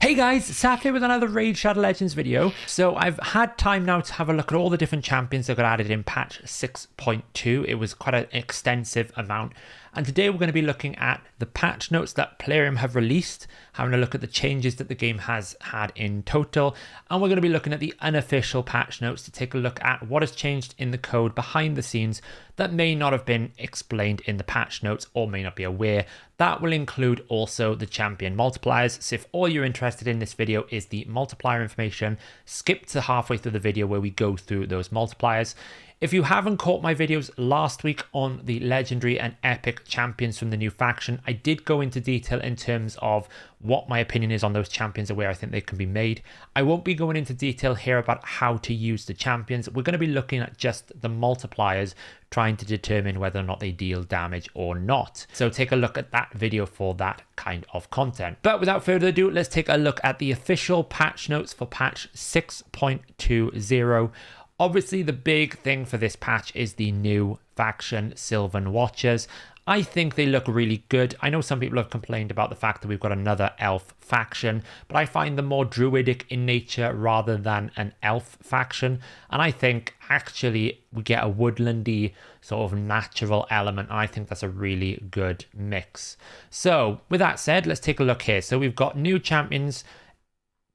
Hey guys, Saf here with another Raid Shadow Legends video. So I've had time now to have a look at all the different champions that got added in patch 6.2. It was quite an extensive amount. And today we're going to be looking at the patch notes that Plarium have released, having a look at the changes that the game has had in total, and we're going to be looking at the unofficial patch notes to take a look at what has changed in the code behind the scenes that may not have been explained in the patch notes or may not be aware. That will include also the champion multipliers. So if all you're interested in this video is the multiplier information, skip to halfway through the video where we go through those multipliers. If you haven't caught my videos last week on the legendary and epic champions from the new faction, I did go into detail in terms of what my opinion is on those champions and where I think they can be made. I won't be going into detail here about how to use the champions. We're going to be looking at just the multipliers, trying to determine whether or not they deal damage or not. So take a look at that video for that kind of content. But without further ado, let's take a look at the official patch notes for patch 6.20. Obviously, the big thing for this patch is the new faction, Sylvan Watchers. I think they look really good. I know some people have complained about the fact that we've got another elf faction, but I find them more druidic in nature rather than an elf faction. And I think actually we get a woodlandy sort of natural element. And I think that's a really good mix. So with that said, let's take a look here. So we've got new champions.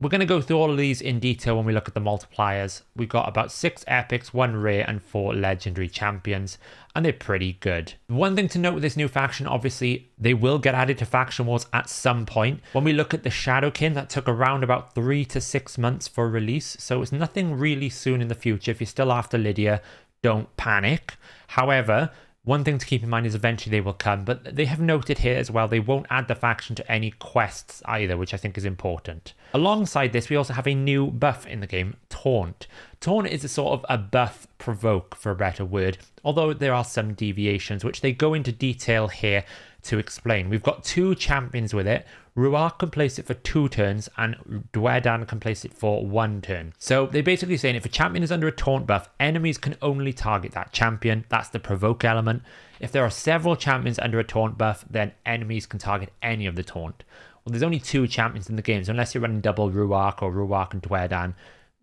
We're going to go through all of these in detail when we look at the multipliers. We've got about 6 epics, 1 rare, and 4 legendary champions, and they're pretty good. One thing to note with this new faction, obviously, they will get added to Faction Wars at some point. When we look at the Shadowkin, that took around about 3 to 6 months for release, so it's nothing really soon in the future. If you're still after Lydia, don't panic. However, one thing to keep in mind is eventually they will come, but they have noted here as well, they won't add the faction to any quests either, which I think is important. Alongside this, we also have a new buff in the game, Taunt. Taunt is a sort of a buff provoke, for a better word, although there are some deviations, which they go into detail here to explain. We've got 2 champions with it. Ruark can place it for 2 turns and Dwedan can place it for 1 turn. So they're basically saying if a champion is under a taunt buff, enemies can only target that champion. That's the provoke element. If there are several champions under a taunt buff, then enemies can target any of the taunt. Well, there's only 2 champions in the game, so unless you're running double Ruark or Ruark and Dwedan,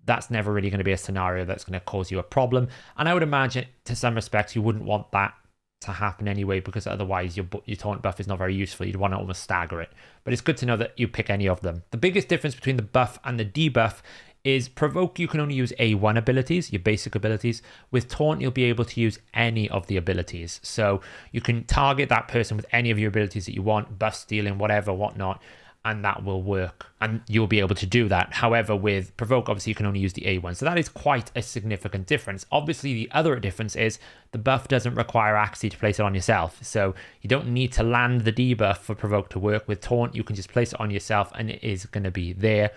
that's never really going to be a scenario that's going to cause you a problem. And I would imagine, to some respects, you wouldn't want that to happen anyway, because otherwise your taunt buff is not very useful. You'd want to almost stagger it, but it's good to know that you pick any of them. The biggest difference between the buff and the debuff is provoke, you can only use A1 abilities, your basic abilities. With taunt, you'll be able to use any of the abilities, so you can target that person with any of your abilities that you want, buff, stealing, whatever, whatnot, and that will work, and you'll be able to do that. However, with provoke, obviously you can only use the A1, so that is quite a significant difference. Obviously, the other difference is the buff doesn't require Axie to place it on yourself, so you don't need to land the debuff for provoke to work. With taunt, you can just place it on yourself and it is going to be there.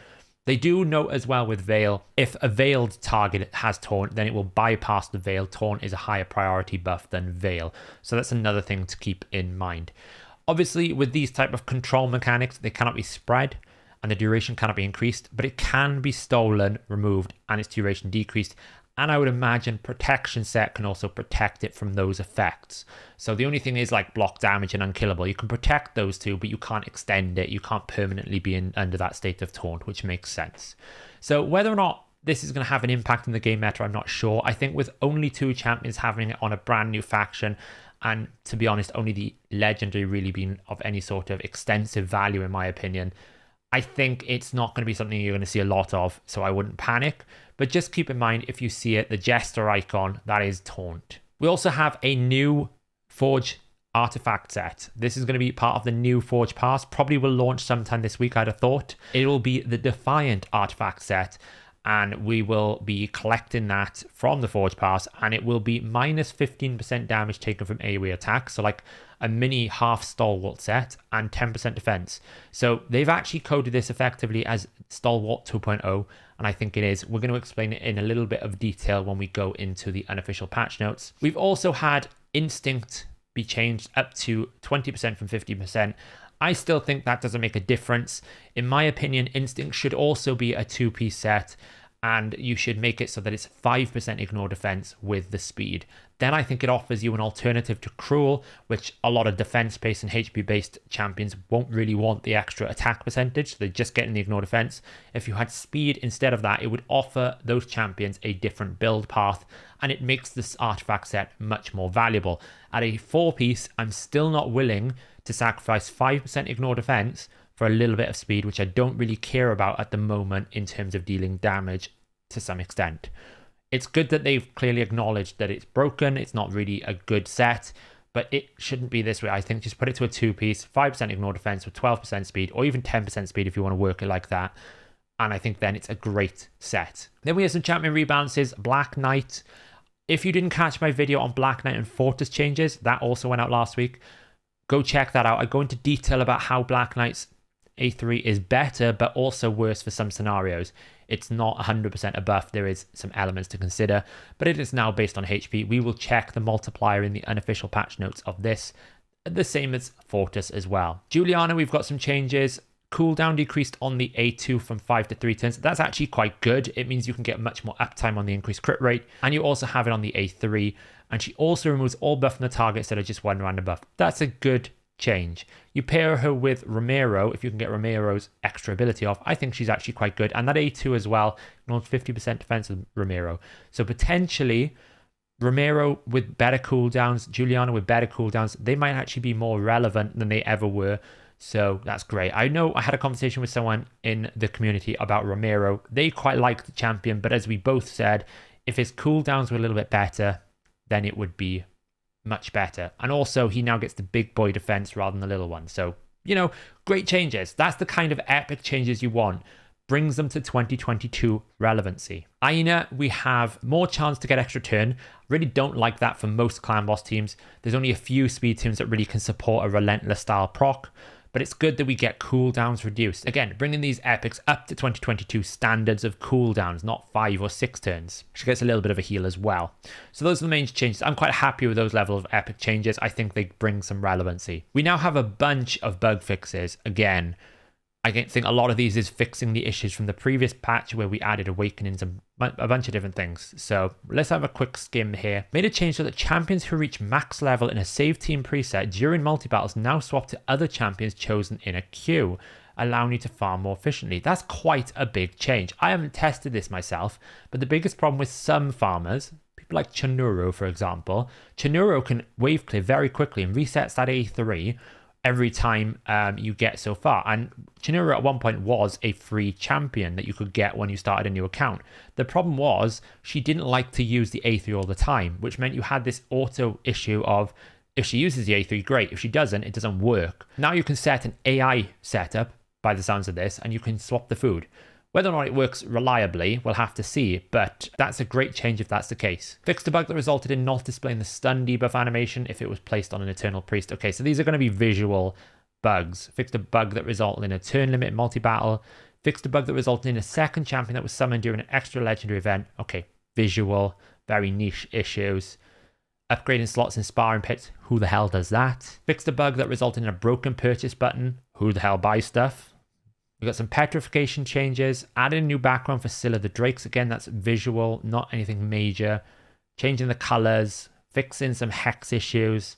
They do note as well with Veil, if a veiled target has taunt, then it will bypass the Veil. Taunt is a higher priority buff than Veil, so that's another thing to keep in mind. Obviously, with these type of control mechanics, they cannot be spread and the duration cannot be increased, but it can be stolen, removed, and its duration decreased. And I would imagine Protection Set can also protect it from those effects. So the only thing is like block damage and unkillable. You can protect those two, but you can't extend it. You can't permanently be under that state of taunt, which makes sense. So whether or not this is going to have an impact in the game meta, I'm not sure. I think with only 2 champions having it on a brand new faction, and to be honest, only the legendary really being of any sort of extensive value, in my opinion, I think it's not going to be something you're going to see a lot of, so I wouldn't panic. But just keep in mind, if you see it, the Jester icon, that is taunt. We also have a new Forge artifact set. This is going to be part of the new Forge Pass. Probably will launch sometime this week, I'd have thought. It will be the Defiant artifact set, and we will be collecting that from the Forge Pass, and it will be minus 15% damage taken from AoE attacks, so like a mini half Stalwart set, and 10% defense. So they've actually coded this effectively as Stalwart 2.0, and I think it is. We're going to explain it in a little bit of detail when we go into the unofficial patch notes. We've also had Instinct be changed up to 20% from 50%. I still think that doesn't make a difference. In my opinion, Instinct should also be a 2-piece set, and you should make it so that it's 5% ignore defense with the speed. Then I think it offers you an alternative to Cruel, which a lot of defense-based and HP-based champions won't really want the extra attack percentage, so they're just getting the ignore defense. If you had speed instead of that, it would offer those champions a different build path, and it makes this artifact set much more valuable. At a 4-piece, I'm still not willing to sacrifice 5% ignore defense for a little bit of speed, which I don't really care about at the moment in terms of dealing damage to some extent. It's good that they've clearly acknowledged that it's broken. It's not really a good set, but it shouldn't be this way. I think just put it to a 2-piece, 5% ignore defense with 12% speed, or even 10% speed if you want to work it like that. And I think then it's a great set. Then we have some champion rebalances. Black Knight. If you didn't catch my video on Black Knight and Fortress changes, that also went out last week. Go check that out. I go into detail about how Black Knight's A3 is better, but also worse for some scenarios. It's not 100% a buff. There is some elements to consider, but it is now based on HP. We will check the multiplier in the unofficial patch notes of this, the same as Fortress as well. Juliana, we've got some changes. Cooldown decreased on the A2 from 5 to 3 turns. That's actually quite good. It means you can get much more uptime on the increased crit rate, and you also have it on the A3. And she also removes all buff from the target instead of just one random buff. That's a good change. You pair her with Ramiro, if you can get Ramiro's extra ability off, I think she's actually quite good. And that A2 as well, 50% defense with Ramiro. So potentially, Ramiro with better cooldowns, Juliana with better cooldowns, they might actually be more relevant than they ever were. So that's great. I know I had a conversation with someone in the community about Ramiro. They quite like the champion, but as we both said, if his cooldowns were a little bit better, then it would be much better. And also, he now gets the big boy defense rather than the little one. So, great changes. That's the kind of epic changes you want. Brings them to 2022 relevancy. Aina, we have more chance to get extra turn. Really don't like that for most clan boss teams. There's only a few speed teams that really can support a relentless style proc, but it's good that we get cooldowns reduced. Again, bringing these epics up to 2022 standards of cooldowns, not 5 or 6 turns. She gets a little bit of a heal as well. So those are the main changes. I'm quite happy with those level of epic changes. I think they bring some relevancy. We now have a bunch of bug fixes. Again, I think a lot of these is fixing the issues from the previous patch where we added awakenings and a bunch of different things. So let's have a quick skim here. Made a change so that champions who reach max level in a save team preset during multi-battles now swap to other champions chosen in a queue, allowing you to farm more efficiently. That's quite a big change. I haven't tested this myself, but the biggest problem with some farmers, people like Chanuro for example, Chanuro can wave clear very quickly and resets that A3 every time you get so far. And Chanuro at one point was a free champion that you could get when you started a new account. The problem was she didn't like to use the A3 all the time, which meant you had this auto issue of if she uses the A3, great. If she doesn't, it doesn't work. Now you can set an AI setup by the sounds of this, and you can swap the food. Whether or not it works reliably, we'll have to see, but that's a great change if that's the case. Fixed a bug that resulted in not displaying the stun debuff animation if it was placed on an Eternal Priest. Okay, so these are going to be visual bugs. Fixed a bug that resulted in a turn limit multi-battle. Fixed a bug that resulted in a second champion that was summoned during an extra legendary event. Okay, visual, very niche issues. Upgrading slots in sparring pits. Who the hell does that? Fixed a bug that resulted in a broken purchase button. Who the hell buys stuff? We've got some petrification changes, added a new background for Scylla the Drakes. Again, that's visual, not anything major. Changing the colors, fixing some hex issues,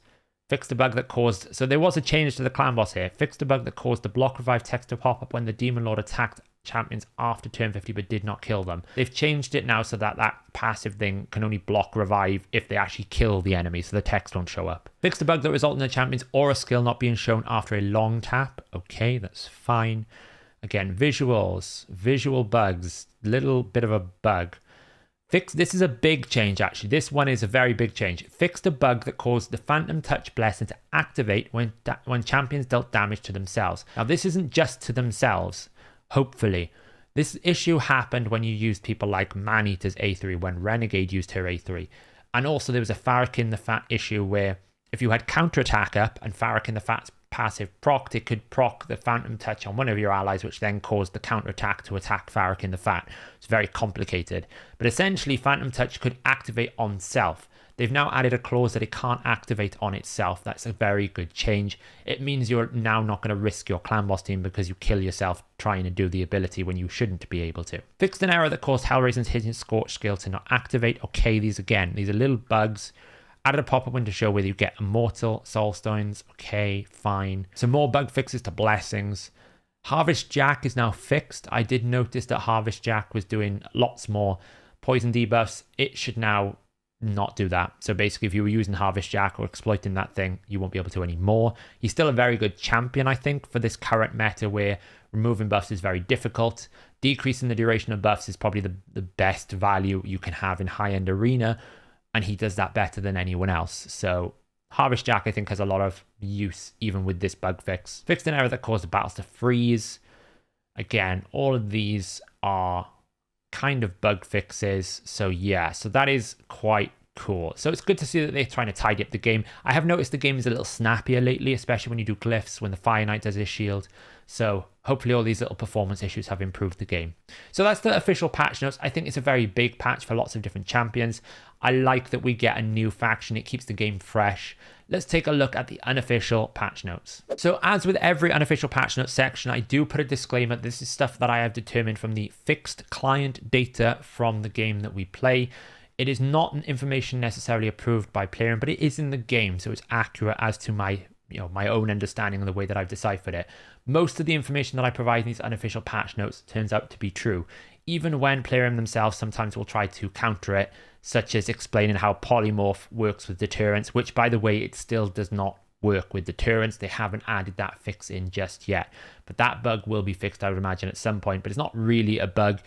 fixed a bug that caused... So there was a change to the clan boss here. Fixed a bug that caused the block revive text to pop up when the Demon Lord attacked champions after turn 50 but did not kill them. They've changed it now so that that passive thing can only block revive if they actually kill the enemy, so the text won't show up. Fixed a bug that resulted in the champion's aura skill not being shown after a long tap. Okay, that's fine. Again, visuals, visual bugs, little bit of a bug. This is a big change actually. This one is a very big change. Fixed a bug that caused the Phantom Touch Blessing to activate when champions dealt damage to themselves. Now this isn't just to themselves, hopefully. This issue happened when you used people like Maneater's A3, when Renegade used her A3. And also there was a Farrakhan the Fat issue where if you had counterattack up and Farrakhan the Fat's passive proc, it could proc the Phantom Touch on one of your allies, which then caused the counterattack to attack Farrakhan the Fat. It's very complicated. But essentially, Phantom Touch could activate on self. They've now added a clause that it can't activate on itself. That's a very good change. It means you're now not going to risk your clan boss team because you kill yourself trying to do the ability when you shouldn't be able to. Fixed an error that caused Hellraisen's Hidden Scorch skill to not activate. Okay, these are little bugs. Added a pop-up window to show whether you get Immortal Soulstones. Okay, fine. Some more bug fixes to Blessings. Harvest Jack is now fixed. I did notice that Harvest Jack was doing lots more poison debuffs. It should now not do that. So basically, if you were using Harvest Jack or exploiting that thing, you won't be able to anymore. He's still a very good champion, I think, for this current meta where removing buffs is very difficult. Decreasing the duration of buffs is probably the best value you can have in high-end arena, and he does that better than anyone else. So Harvest Jack, I think, has a lot of use even with this bug fix. Fixed an error that caused the battles to freeze. Again, all of these are kind of bug fixes. So yeah, so that is quite cool. So it's good to see that they're trying to tidy up the game. I have noticed the game is a little snappier lately, especially when you do glyphs, when the Fire Knight does his shield. So hopefully all these little performance issues have improved the game. So that's the official patch notes. I think it's a very big patch for lots of different champions. I like that we get a new faction. It keeps the game fresh. Let's take a look at the unofficial patch notes. So as with every unofficial patch notes section, I do put a disclaimer. This is stuff that I have determined from the fixed client data from the game that we play. It is not an information necessarily approved by player, but it is in the game, so it's accurate as to my own understanding of the way that I've deciphered it. Most of the information that I provide in these unofficial patch notes turns out to be true, even when player themselves sometimes will try to counter it, such as explaining how polymorph works with deterrence, which, by the way, it still does not work with deterrence. They haven't added that fix in just yet, but that bug will be fixed, I would imagine, at some point. But it's not really a bug.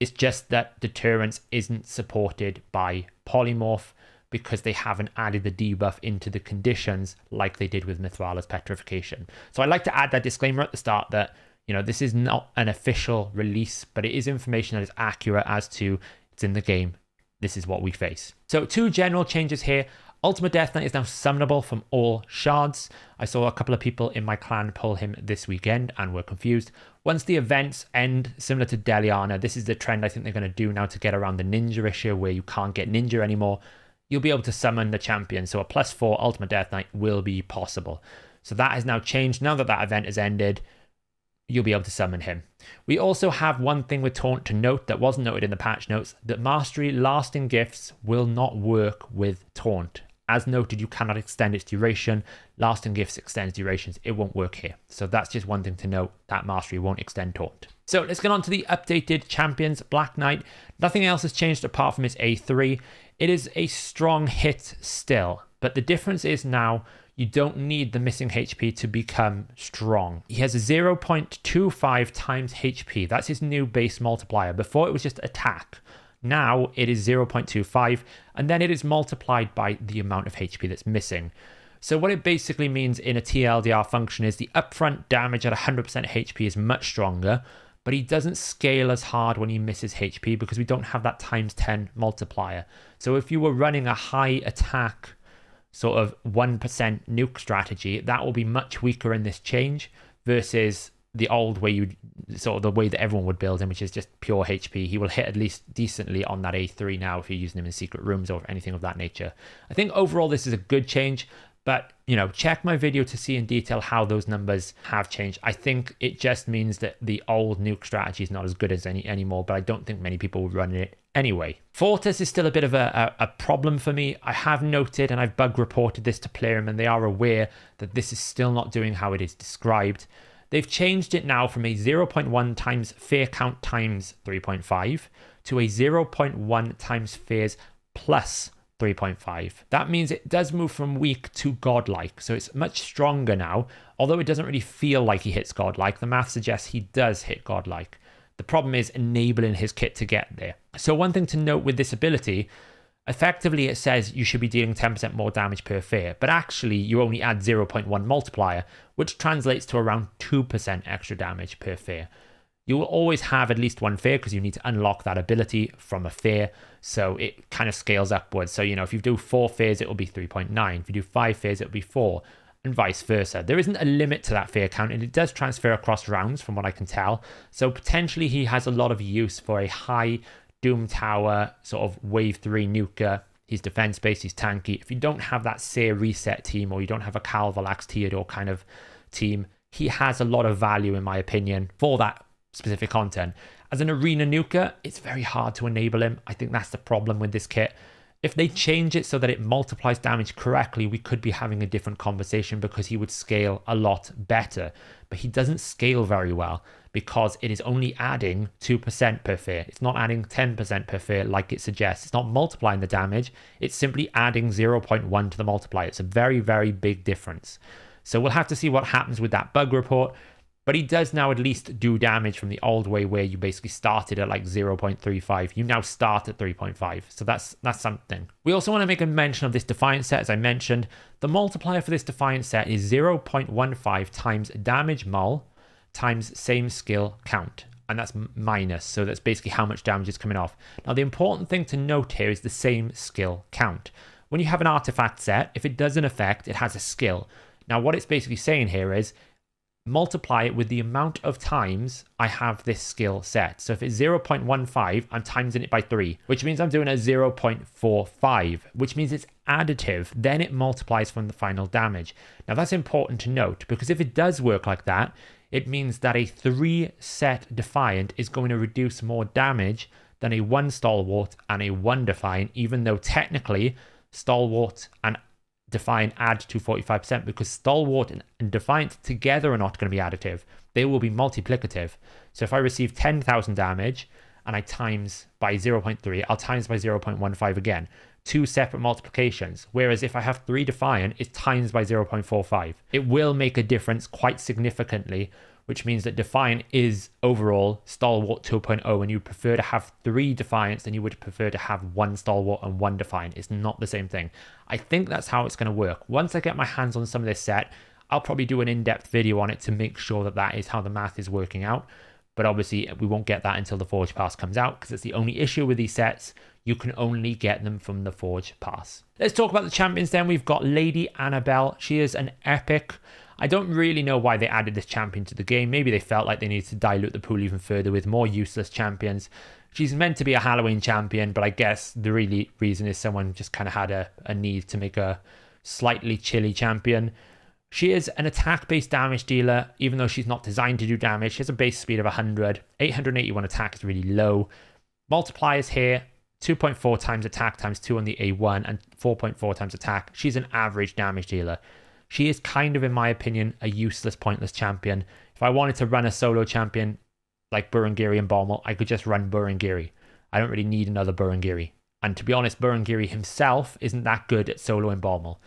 It's just that deterrence isn't supported by polymorph because they haven't added the debuff into the conditions like they did with Mithrala's petrification. So I like to add that disclaimer at the start that, this is not an official release, but it is information that is accurate as to it's in the game. This is what we face. So 2 general changes here. Ultimate Death Knight is now summonable from all shards. I saw a couple of people in my clan pull him this weekend and were confused. Once the events end, similar to Deliana, this is the trend I think they're going to do now to get around the ninja issue where you can't get ninja anymore. You'll be able to summon the champion. So a +4 Ultimate Death Knight will be possible. So that has now changed. Now that that event has ended, you'll be able to summon him. We also have one thing with Taunt to note that wasn't noted in the patch notes, that Mastery Lasting Gifts will not work with Taunt. As noted, you cannot extend its duration. Lasting Gifts extends durations. It won't work here. So that's just one thing to note, that Mastery won't extend Taunt. So let's get on to the updated champions. Black Knight. Nothing else has changed apart from his A3. It is a strong hit still, but the difference is now you don't need the missing HP to become strong. He has a 0.25 times HP. That's his new base multiplier. Before it was just attack. Now it is 0.25, and then it is multiplied by the amount of HP that's missing. So what it basically means in a TLDR function is the upfront damage at 100% HP is much stronger, but he doesn't scale as hard when he misses HP because we don't have that times 10 multiplier. So if you were running a high attack sort of 1% nuke strategy, that will be much weaker in this change versus the old way the way that everyone would build him, which is just pure HP. He will hit at least decently on that A3 now if you're using him in secret rooms or anything of that nature. I think overall this is a good change, but check my video to see in detail how those numbers have changed. I think it just means that the old nuke strategy is not as good as anymore, but I don't think many people would run it anyway. Fortis is still a bit of a problem for me. I have noted and I've bug reported this to Playroom, and they are aware that this is still not doing how it is described. They've changed it now from a 0.1 times fear count times 3.5 to a 0.1 times fears plus 3.5. That means it does move from weak to godlike, so it's much stronger now. Although it doesn't really feel like he hits godlike, the math suggests he does hit godlike. The problem is enabling his kit to get there. So one thing to note with this ability, effectively it says you should be dealing 10% more damage per fear, but actually you only add 0.1 multiplier, which translates to around 2% extra damage per fear. You will always have at least one fear because you need to unlock that ability from a fear, so it kind of scales upwards. So, if you do 4 fears, it will be 3.9. If you do 5 fears, it will be 4, and vice versa. There isn't a limit to that fear count, and it does transfer across rounds from what I can tell. So potentially he has a lot of use for a high Doom Tower, sort of wave 3 nuker He's defense-based, he's tanky. If you don't have that Seer reset team, or you don't have a Calvalax Theodore kind of team, he has a lot of value, in my opinion, for that specific content. As an arena nuker, it's very hard to enable him. I think that's the problem with this kit. If they change it so that it multiplies damage correctly, we could be having a different conversation, because he would scale a lot better. But he doesn't scale very well, because it is only adding 2% per fear. It's not adding 10% per fear like it suggests. It's not multiplying the damage. It's simply adding 0.1 to the multiplier. It's a very, very big difference. So we'll have to see what happens with that bug report. But he does now at least do damage from the old way, where you basically started at like 0.35. You now start at 3.5. So that's something. We also want to make a mention of this Defiant Set. As I mentioned, the multiplier for this Defiant Set is 0.15 times damage mul times same skill count. And that's minus. So that's basically how much damage is coming off. Now, the important thing to note here is the same skill count. When you have an artifact set, if it does an effect, it has a skill. Now, what it's basically saying here is, multiply it with the amount of times I have this skill set. So if it's 0.15, I'm timesing it by 3, which means I'm doing a 0.45, which means it's additive. Then it multiplies from the final damage. Now that's important to note, because if it does work like that, it means that a 3-set Defiant is going to reduce more damage than a 1 Stalwart and a 1 Defiant, even though technically Stalwart and Defiant add to 45%, because Stalwart and Defiant together are not going to be additive. They will be multiplicative. So if I receive 10,000 damage and I times by 0.3, I'll times by 0.15 again. 2 separate multiplications. Whereas if I have 3 Defiant, it's times by 0.45. It will make a difference quite significantly, which means that Defiant is overall Stalwart 2.0, and you prefer to have 3 Defiants than you would prefer to have 1 Stalwart and 1 Defiant. It's not the same thing. I think that's how it's going to work. Once I get my hands on some of this set, I'll probably do an in-depth video on it to make sure that that is how the math is working out. But obviously, we won't get that until the Forge Pass comes out, because it's the only issue with these sets. You can only get them from the Forge Pass. Let's talk about the champions then. We've got Lady Annabelle. She is an epic. I don't really know why they added this champion to the game. Maybe they felt like they needed to dilute the pool even further with more useless champions. She's meant to be a Halloween champion, but I guess the really reason is someone just kind of had a need to make a slightly chilly champion. She is an attack-based damage dealer, even though she's not designed to do damage. She has a base speed of 100. 881 attack is really low. Multipliers here, 2.4 times attack times 2 on the A1 and 4.4 times attack. She's an average damage dealer. She is kind of, in my opinion, a useless, pointless champion. If I wanted to run a solo champion like Burungiri and Bommel, I could just run Burungiri. I don't really need another Burungiri. And to be honest, Burungiri himself isn't that good at solo and Bommel.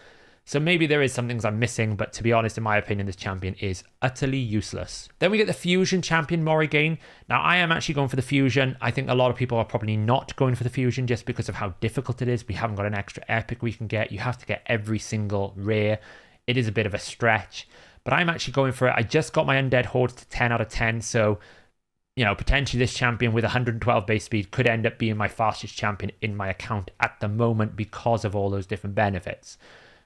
So maybe there is some things I'm missing, but to be honest, in my opinion, this champion is utterly useless. Then we get the Fusion champion, Morrigan. Now, I am actually going for the Fusion. I think a lot of people are probably not going for the Fusion just because of how difficult it is. We haven't got an extra epic we can get. You have to get every single rare. It is a bit of a stretch, but I'm actually going for it. I just got my Undead Horde to 10 out of 10, so, you know, potentially this champion with 112 base speed could end up being my fastest champion in my account at the moment because of all those different benefits.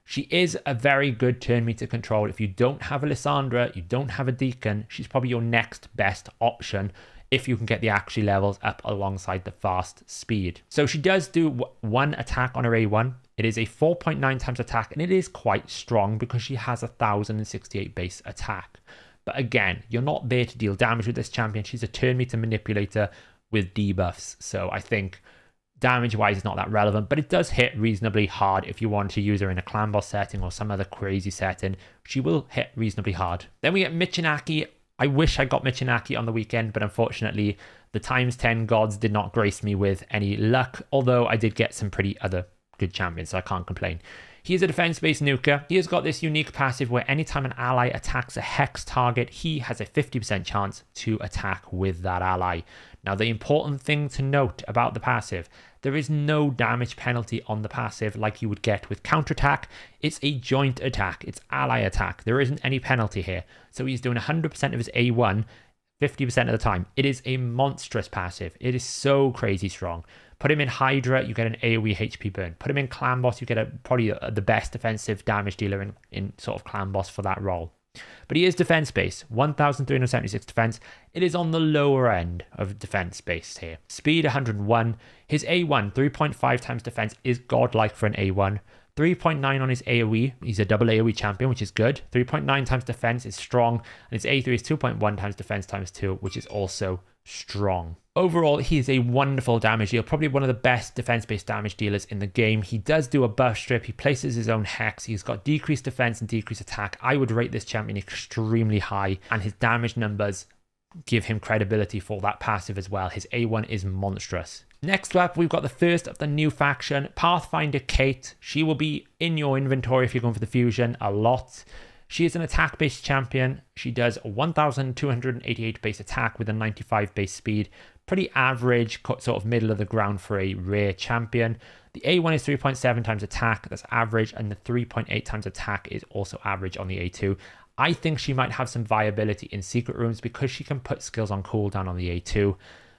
She is a very good turn meter control. If you don't have a Lysandra, you don't have a Deacon, she's probably your next best option if you can get the accuracy levels up alongside the fast speed. So she does do 1 attack on her A1. It is a 4.9 times attack, and it is quite strong because she has 1,068 base attack. But again, you're not there to deal damage with this champion. She's a turn meter manipulator with debuffs. So I think damage-wise it's not that relevant, but it does hit reasonably hard if you want to use her in a clan boss setting or some other crazy setting. She will hit reasonably hard. Then we get Michinaki. I wish I got Michinaki on the weekend, but unfortunately the times 10 gods did not grace me with any luck, although I did get some pretty other good champions, so I can't complain. He is a defense-based nuker. He has got this unique passive where anytime an ally attacks a hex target, he has a 50% chance to attack with that ally. Now, the important thing to note about the passive, there is no damage penalty on the passive like you would get with counterattack. It's a joint attack. It's ally attack. There isn't any penalty here. So he's doing 100% of his A1 50% of the time. It is a monstrous passive. It is so crazy strong. Put him in Hydra, you get an AoE HP burn. Put him in Clan Boss, you get probably the best defensive damage dealer in sort of Clan Boss for that role. But he is defense-based, 1,376 defense. It is on the lower end of defense-based here. Speed, 101. His A1, 3.5 times defense, is godlike for an A1. 3.9 on his AoE. He's a double AoE champion, which is good. 3.9 times defense is strong. And his A3 is 2.1 times defense times 2, which is also strong. Overall, he is a wonderful damage dealer, probably one of the best defense-based damage dealers in the game. He does do a buff strip. He places his own hex. He's got decreased defense and decreased attack. I would rate this champion extremely high, and his damage numbers give him credibility for that passive as well. His A1 is monstrous. Next up, we've got the first of the new faction, Pathfinder Kate. She will be in your inventory if you're going for the fusion a lot. She is an attack-based champion. She does 1,288 base attack with a 95 base speed. Pretty average, sort of middle of the ground for a rare champion. The A1 is 3.7 times attack. That's average. And the 3.8 times attack is also average on the A2. I think she might have some viability in secret rooms because she can put skills on cooldown on the A2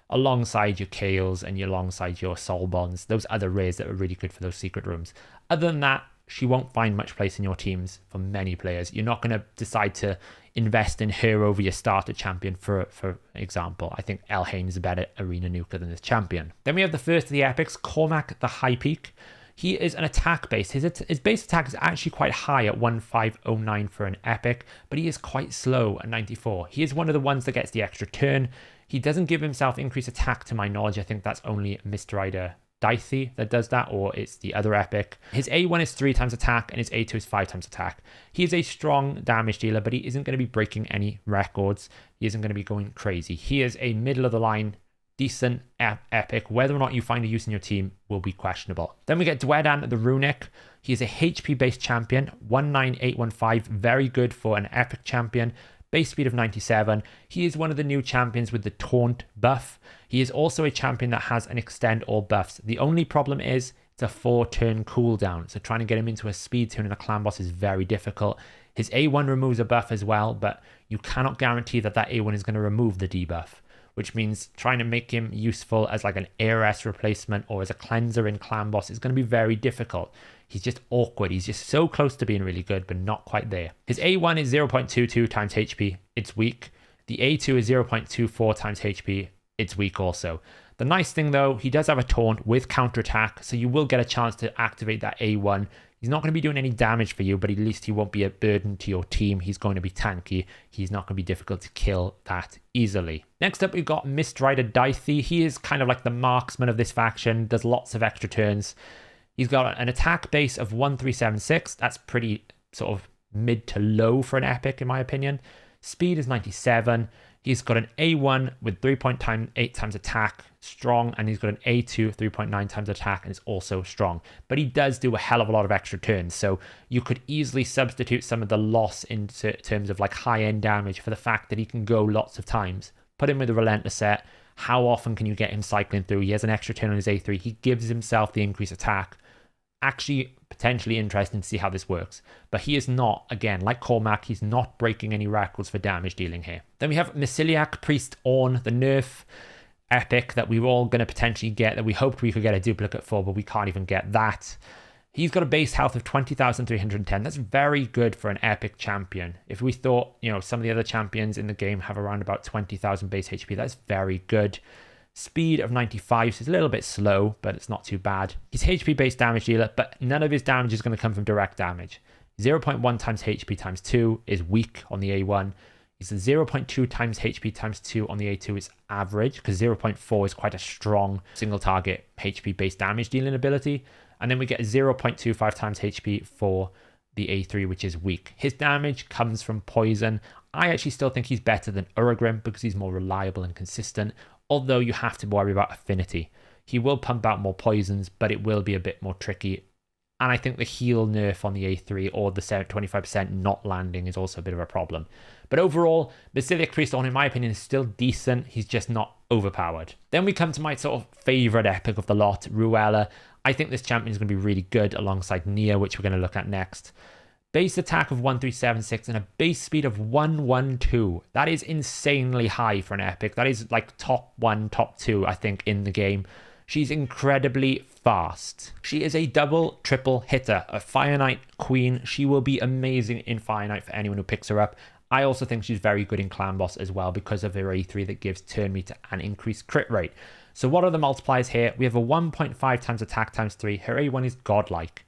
alongside your Kales and alongside your Soul Bonds. Those other rares that are really good for those secret rooms. Other than that, she won't find much place in your teams for many players. You're not going to decide to invest in her over your starter champion, for example. I think Elhain is a better arena nuker than this champion. Then we have the first of the epics, Cormac the High Peak. He is an attack base. His base attack is actually quite high at 1509 for an epic, but he is quite slow at 94. He is one of the ones that gets the extra turn. He doesn't give himself increased attack to my knowledge. I think that's only Mr. Rider Dicey that does that, or it's the other epic. His A1 is 3 times attack and his A2 is 5 times attack. He is a strong damage dealer, but he isn't going to be breaking any records. He isn't going to be going crazy. He is a middle of the line, decent epic. Whether or not you find a use in your team will be questionable. Then we get Dwedan the Runic. He is a HP based champion, 19815, very good for an epic champion. Base speed of 97. He is one of the new champions with the Taunt buff. He is also a champion that has an extend all buffs. The only problem is it's a 4-turn cooldown. So trying to get him into a speed turn in a clan boss is very difficult. His A1 removes a buff as well, but you cannot guarantee that that A1 is going to remove the debuff, which means trying to make him useful as like an ARS replacement or as a cleanser in clan boss is going to be very difficult. He's just awkward. He's just so close to being really good, but not quite there. His A1 is 0.22 times HP. It's weak. The A2 is 0.24 times HP. It's weak also. The nice thing though, he does have a taunt with counterattack, so you will get a chance to activate that A1. He's not going to be doing any damage for you, but at least he won't be a burden to your team. He's going to be tanky. He's not going to be difficult to kill that easily. Next up, we've got Mistrider Dicey. He is kind of like the marksman of this faction, does lots of extra turns. He's got an attack base of 1376. That's pretty sort of mid to low for an epic, in my opinion. Speed is 97. He's got an A1 with 3.8 times attack, strong, and he's got an A2, 3.9 times attack, and it's also strong. But he does do a hell of a lot of extra turns, so you could easily substitute some of the loss in terms of like high-end damage for the fact that he can go lots of times. Put him with a Relentless set. How often can you get him cycling through? He has an extra turn on his A3. He gives himself the increased attack. Actually, potentially interesting to see how this works. But he is not, again, like Cormac, he's not breaking any records for damage dealing here. Then we have Misiliac Priest Orn, the nerf epic that we were all going to potentially get, that we hoped we could get a duplicate for, but we can't even get that. He's got a base health of 20,310. That's very good for an epic champion. If we thought, some of the other champions in the game have around about 20,000 base HP, that's very good. Speed of 95, so it's a little bit slow, but it's not too bad. He's HP based damage dealer, but none of his damage is going to come from direct damage. 0.1 times HP times 2 is weak on the A1. He's a 0.2 times HP times 2 on the A2 is average, because 0.4 is quite a strong single target HP based damage dealing ability. And then we get 0.25 times HP for the A3, which is weak. His damage comes from poison. I actually still think he's better than Uragrim because he's more reliable and consistent, although you have to worry about affinity. He will pump out more poisons, but it will be a bit more tricky. And I think the heal nerf on the A3 or the 25% not landing is also a bit of a problem. But overall, Basilic Priest on, in my opinion, is still decent. He's just not overpowered. Then we come to my sort of favorite epic of the lot, Ruella. I think this champion is going to be really good alongside Nia, which we're going to look at next. Base attack of 1376 and a base speed of 112. That is insanely high for an epic. That is like top 1, top 2, I think, in the game. She's incredibly fast. She is a double, triple hitter, a Fire Knight queen. She will be amazing in Fire Knight for anyone who picks her up. I also think she's very good in Clan Boss as well because of her A3 that gives turn meter and increased crit rate. So what are the multipliers here? We have a 1.5 times attack times 3. Her A1 is godlike.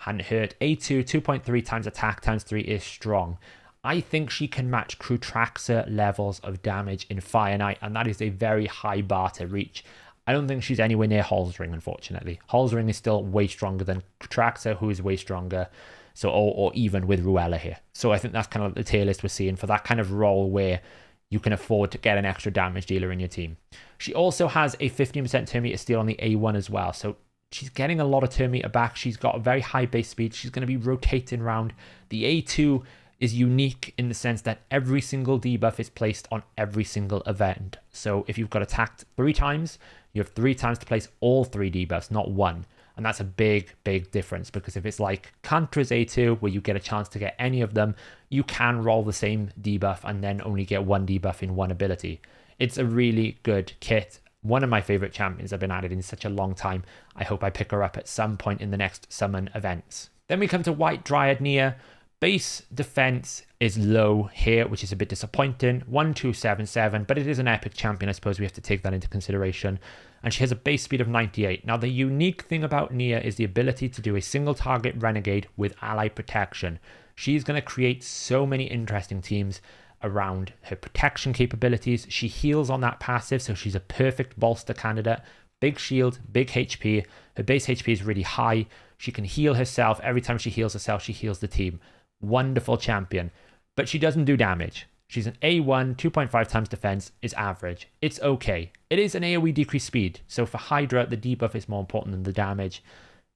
And her A2, 2.3 times attack times 3 is strong. I think she can match Crutraxa levels of damage in Fire Knight, and that is a very high bar to reach. I don't think she's anywhere near Halsring, unfortunately. Halsring is still way stronger than Crutraxa, who is way stronger. So, or even with Ruella here. So I think that's kind of the tier list we're seeing for that kind of role where you can afford to get an extra damage dealer in your team. She also has a 15% turn meter steal on the A1 as well. So she's getting a lot of turn meter back. She's got a very high base speed. She's going to be rotating around. The A2 is unique in the sense that every single debuff is placed on every single event. So if you've got attacked 3 times, you have 3 times to place all 3 debuffs, not 1. And that's a big, big difference, because if it's like Cantra's A2, where you get a chance to get any of them, you can roll the same debuff and then only get 1 debuff in 1 ability. It's a really good kit. One of my favorite champions I've been added in such a long time. I hope I pick her up at some point in the next summon events. Then we come to White Dryad Nia. Base defense is low here, which is a bit disappointing. 1277, but it is an epic champion. I suppose we have to take that into consideration. And she has a base speed of 98. Now, the unique thing about Nia is the ability to do a single target renegade with ally protection. She's going to create so many interesting teams around her protection capabilities. She heals on that passive, so she's a perfect bolster candidate. Big shield, big HP. Her base HP is really high. She can heal herself. Every time she heals herself, she heals the team. Wonderful champion. But she doesn't do damage. She's an A1, 2.5 times defense is average. It's okay. It is an AoE decreased speed. So for Hydra, the debuff is more important than the damage.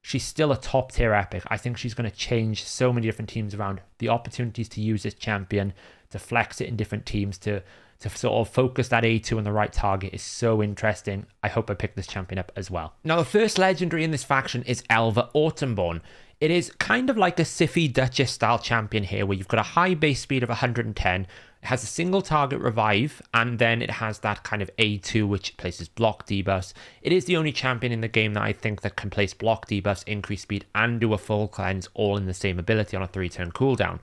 She's still a top tier epic. I think she's going to change so many different teams around. The opportunities to use this champion, to flex it in different teams, to sort of focus that A2 on the right target is so interesting. I hope I pick this champion up as well. Now, the first legendary in this faction is Elva Autumnborn. It is kind of like a Siphi Duchess style champion here, where you've got a high base speed of 110. It has a single target revive, and then it has that kind of A2, which places block debuffs. It is the only champion in the game that I think that can place block debuffs, increase speed, and do a full cleanse all in the same ability on a 3-turn cooldown.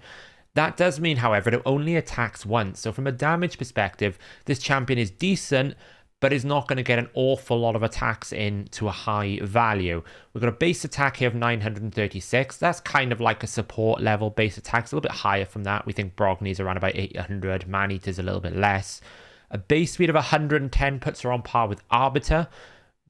That does mean, however, it only attacks once. So from a damage perspective, this champion is decent, but is not going to get an awful lot of attacks in to a high value. We've got a base attack here of 936. That's kind of like a support level base attack. It's a little bit higher from that. We think Brogni's around about 800. Man-Eater's a little bit less. A base speed of 110 puts her on par with Arbiter.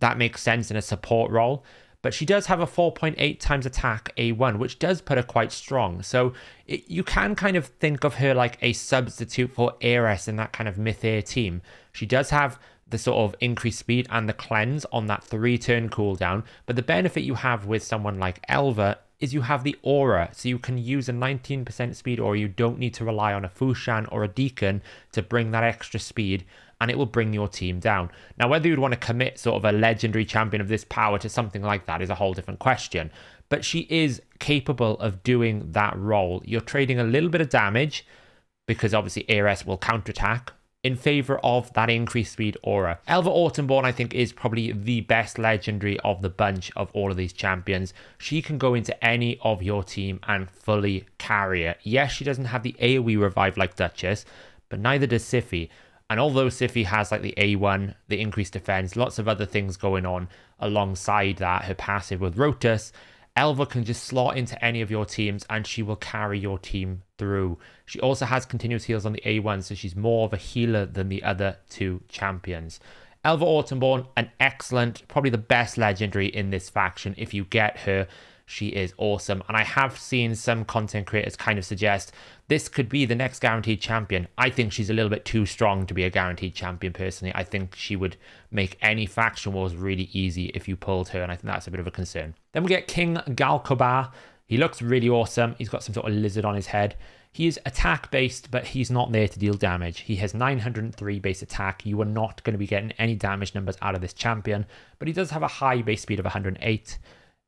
That makes sense in a support role. But she does have a 4.8 times attack A1, which does put her quite strong. So you can kind of think of her like a substitute for Ares in that kind of mid-air team. She does have the sort of increased speed and the cleanse on that 3-turn cooldown. But the benefit you have with someone like Elva is you have the aura. So you can use a 19% speed, or you don't need to rely on a Fushan or a Deacon to bring that extra speed, and it will bring your team down. Now, whether you'd want to commit sort of a legendary champion of this power to something like that is a whole different question. But she is capable of doing that role. You're trading a little bit of damage, because obviously Ares will counterattack, in favor of that increased speed aura. Elva Autumnborn, I think, is probably the best legendary of the bunch of all of these champions. She can go into any of your team and fully carry it. Yes, she doesn't have the AoE revive like Duchess, but neither does Siphi. And although Siphi has like the A1, the increased defense, lots of other things going on alongside that, her passive with Rotus, Elva can just slot into any of your teams and she will carry your team through. She also has continuous heals on the A1, so she's more of a healer than the other 2 champions. Elva Autumnborn, an excellent, probably the best legendary in this faction. If you get her, she is awesome. And I have seen some content creators kind of suggest this could be the next guaranteed champion. I think she's a little bit too strong to be a guaranteed champion personally. I think she would make any faction wars really easy if you pulled her, and I think that's a bit of a concern. Then we get King Galkobar. He looks really awesome. He's got some sort of lizard on his head. He is attack based, but he's not there to deal damage. He has 903 base attack. You are not going to be getting any damage numbers out of this champion, but he does have a high base speed of 108.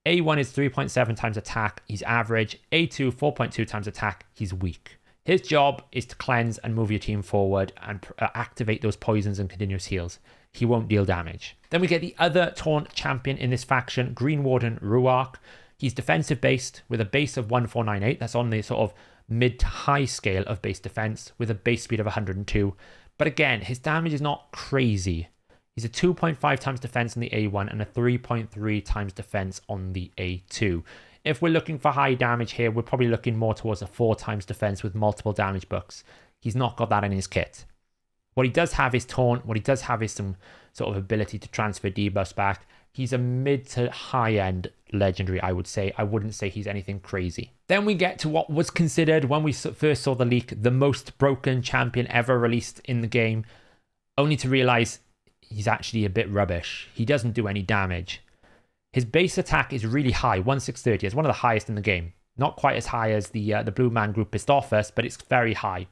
A1 is 3.7 times attack. He's average. A2, 4.2 times attack. He's weak. His job is to cleanse and move your team forward and activate those poisons and continuous heals. He won't deal damage. Then we get the other taunt champion in this faction, Green Warden Ruark. He's defensive based with a base of 1498. That's on the sort of mid to high scale of base defense with a base speed of 102. But again, his damage is not crazy. He's a 2.5 times defense on the A1 and a 3.3 times defense on the A2. If we're looking for high damage here, we're probably looking more towards a 4 times defense with multiple damage books. He's not got that in his kit. What he does have is taunt. What he does have is some sort of ability to transfer debuffs back. He's a mid to high end legendary, I would say. I wouldn't say he's anything crazy. Then we get to what was considered, when we first saw the leak, the most broken champion ever released in the game, only to realize he's actually a bit rubbish. He doesn't do any damage. His base attack is really high, 1630. It's one of the highest in the game. Not quite as high as the Blue Man Group Pistophus, but it's very high.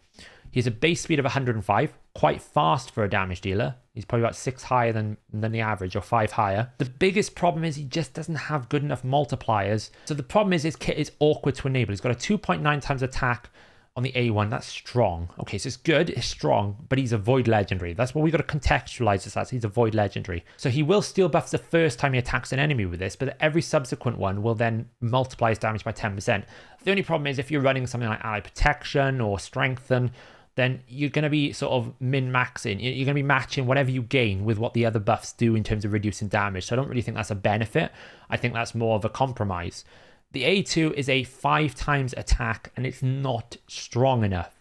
He has a base speed of 105, quite fast for a damage dealer. He's probably about 6 higher than the average, or 5 higher. The biggest problem is he just doesn't have good enough multipliers. So the problem is his kit is awkward to enable. He's got a 2.9 times attack on the A1. That's strong. Okay, so it's good, it's strong, but he's a void legendary. That's what we got to contextualize this as. He's a void legendary. So he will steal buffs the first time he attacks an enemy with this, but every subsequent one will then multiply his damage by 10%. The only problem is if you're running something like ally protection or strengthen, then you're going to be sort of min-maxing. You're going to be matching whatever you gain with what the other buffs do in terms of reducing damage. So I don't really think that's a benefit. I think that's more of a compromise. The A2 is a 5 times attack, and it's not strong enough.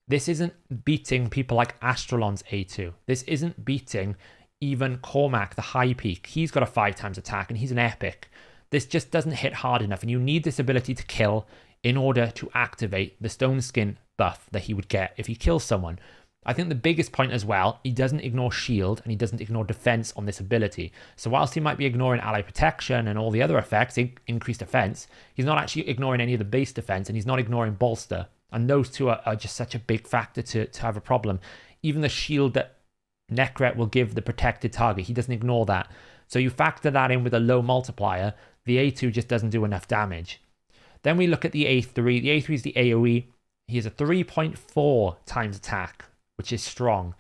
This isn't beating people like Astralon's A2. This isn't beating even Cormac, the high peak. He's got a 5 times attack, and he's an epic. This just doesn't hit hard enough, and you need this ability to kill in order to activate the Stone Skin buff that he would get if he kills someone. I think the biggest point as well, he doesn't ignore shield and he doesn't ignore defense on this ability. So whilst he might be ignoring ally protection and all the other effects, increased defense, he's not actually ignoring any of the base defense, and he's not ignoring bolster. And those two are just such a big factor to have a problem. Even the shield that Necret will give the protected target, he doesn't ignore that. So you factor that in with a low multiplier, the A2 just doesn't do enough damage. Then we look at the A3. The A3 is the AoE. He has a 3.4 times attack, which is strong.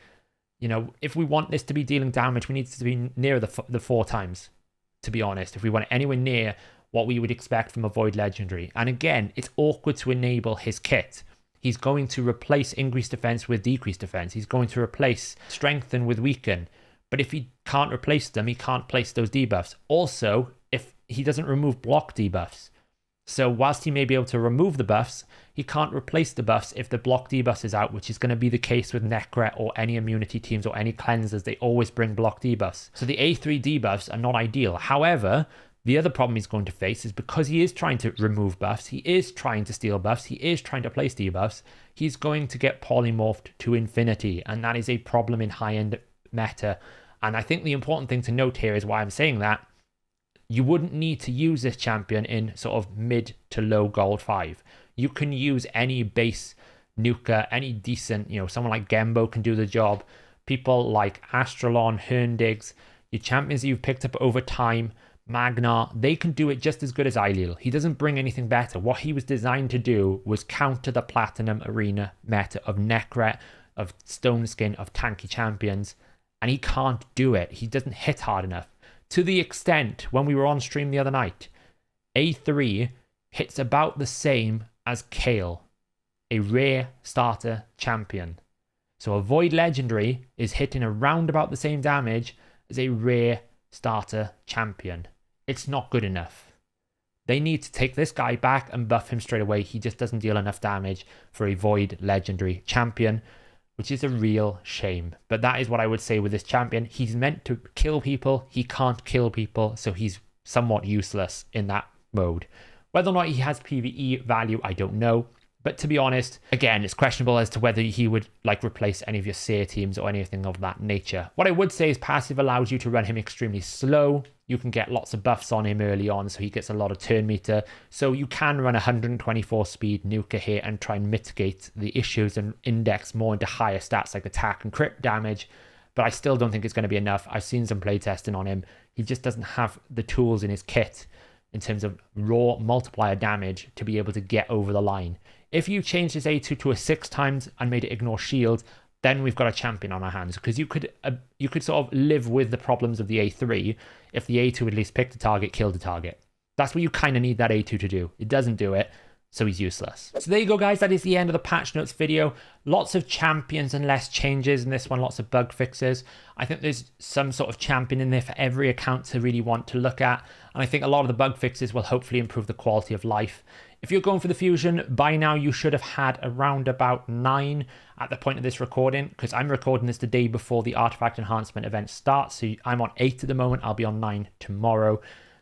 You know, if we want this to be dealing damage, we need it to be near the 4 times, to be honest. If we want it anywhere near what we would expect from a Void Legendary. And again, it's awkward to enable his kit. He's going to replace increased defense with decreased defense. He's going to replace strengthen with weaken. But if he can't replace them, he can't place those debuffs. Also, if he doesn't remove block debuffs. So whilst he may be able to remove the buffs, he can't replace the buffs if the block debuff is out, which is going to be the case with Necret or any immunity teams or any cleansers. They always bring block debuffs. So the A3 debuffs are not ideal. However, the other problem he's going to face is because he is trying to remove buffs, he is trying to steal buffs, he is trying to place debuffs, he's going to get polymorphed to infinity. And that is a problem in high-end meta. And I think the important thing to note here is why I'm saying that. You wouldn't need to use this champion in sort of mid to low gold 5. You can use any base nuker, any decent, someone like Gembo can do the job. People like Astralon, Herndiggs, your champions that you've picked up over time, Magnar, they can do it just as good as Ailil. He doesn't bring anything better. What he was designed to do was counter the Platinum Arena meta of Necret, of Stone Skin, of tanky champions, and he can't do it. He doesn't hit hard enough. To the extent, when we were on stream the other night, A3 hits about the same as Kale, a rare starter champion. So a Void Legendary is hitting around about the same damage as a rare starter champion. It's not good enough. They need to take this guy back and buff him straight away. He just doesn't deal enough damage for a Void Legendary champion, which is a real shame. But that is what I would say with this champion. He's meant to kill people. He can't kill people, so he's somewhat useless in that mode. Whether or not he has PvE value, I don't know. But to be honest, again, it's questionable as to whether he would replace any of your Seer teams or anything of that nature. What I would say is passive allows you to run him extremely slow. You can get lots of buffs on him early on, so he gets a lot of turn meter. So you can run 124 speed nuker here and try and mitigate the issues and index more into higher stats like attack and crit damage. But I still don't think it's going to be enough. I've seen some playtesting on him. He just doesn't have the tools in his kit in terms of raw multiplier damage to be able to get over the line. If you change this A2 to a 6 times and made it ignore shield, then we've got a champion on our hands, because you could sort of live with the problems of the A3 if the A2 at least picked a target, killed the target. That's what you kind of need that A2 to do. It doesn't do it, so he's useless. So there you go, guys. That is the end of the patch notes video. Lots of champions and less changes in this one, lots of bug fixes. I think there's some sort of champion in there for every account to really want to look at, and I think a lot of the bug fixes will hopefully improve the quality of life. If you're going for the fusion, by now you should have had around about 9 at the point of this recording, because I'm recording this the day before the artifact enhancement event starts. So I'm on 8 at the moment. I'll be on 9 tomorrow.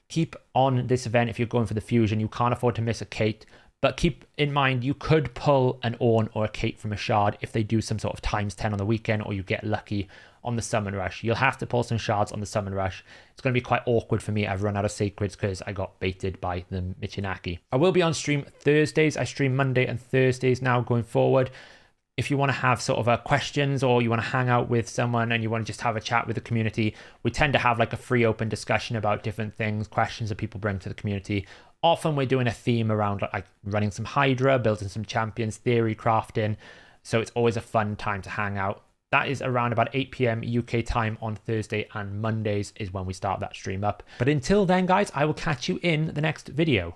Keep on this event if you're going for the fusion. You can't afford to miss a Kate, but keep in mind you could pull an Ornn or a Kate from a shard if they do some sort of ×10 on the weekend, or you get lucky on the summon rush. You'll have to pull some shards on the summon rush. It's going to be quite awkward for me. I've run out of sacreds because I got baited by the Michinaki. I will be on stream Thursdays. I stream Monday and Thursdays now going forward. If you want to have sort of questions, or you want to hang out with someone and you want to just have a chat with the community, we tend to have like a free open discussion about different things, questions that people bring to the community. Often we're doing a theme around like running some Hydra, building some champions, theory crafting. So it's always a fun time to hang out. That is around about 8 p.m. UK time on Thursday, and Mondays is when we start that stream up. But until then, guys, I will catch you in the next video.